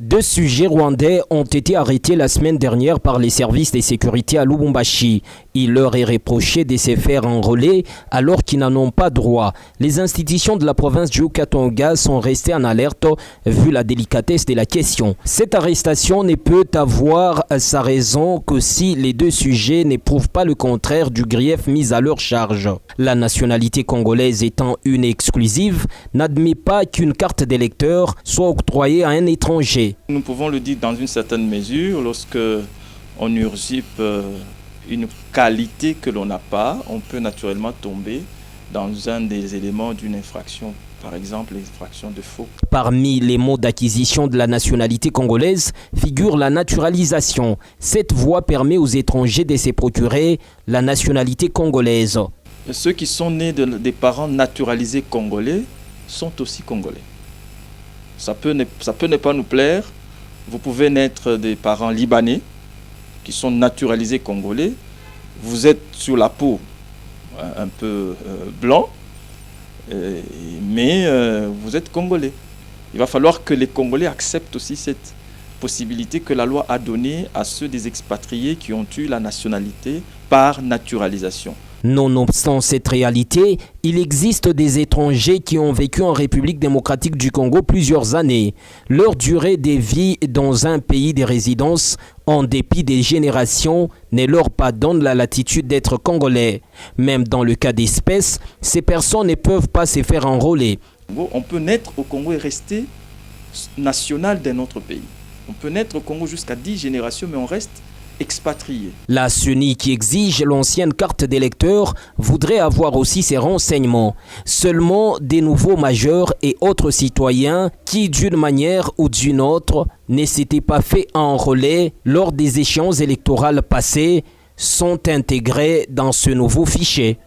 Deux sujets rwandais ont été arrêtés la semaine dernière par les services de sécurité à Lubumbashi. Il leur est reproché de se faire enrôler alors qu'ils n'en ont pas droit. Les institutions de la province du Haut-Katanga sont restées en alerte vu la délicatesse de la question. Cette arrestation ne peut avoir sa raison que si les deux sujets n'éprouvent pas le contraire du grief mis à leur charge. La nationalité congolaise étant une exclusive, n'admet pas qu'une carte d'électeur soit octroyée à un étranger. Nous pouvons le dire dans une certaine mesure, lorsque on usurpe une qualité que l'on n'a pas, on peut naturellement tomber dans un des éléments d'une infraction, par exemple l'infraction de faux. Parmi les modes d'acquisition de la nationalité congolaise figure la naturalisation. Cette voie permet aux étrangers de se procurer la nationalité congolaise. Ceux qui sont nés des parents naturalisés congolais sont aussi congolais. Ça peut ne pas nous plaire. Vous pouvez naître des parents libanais qui sont naturalisés congolais. Vous êtes sur la peau un peu blanc, mais vous êtes congolais. Il va falloir que les Congolais acceptent aussi cette possibilité que la loi a donnée à ceux des expatriés qui ont eu la nationalité par naturalisation. Nonobstant cette réalité, il existe des étrangers qui ont vécu en République démocratique du Congo plusieurs années. Leur durée de vie dans un pays de résidence, en dépit des générations, ne leur pas donne la latitude d'être congolais. Même dans le cas d'espèce, ces personnes ne peuvent pas se faire enrôler. On peut naître au Congo et rester national d'un autre pays. On peut naître au Congo jusqu'à 10 générations, mais on reste expatriés. La CENI qui exige l'ancienne carte d'électeur voudrait avoir aussi ces renseignements. Seulement des nouveaux majeurs et autres citoyens qui, d'une manière ou d'une autre, ne s'étaient pas fait enrôler lors des échéances électorales passées sont intégrés dans ce nouveau fichier.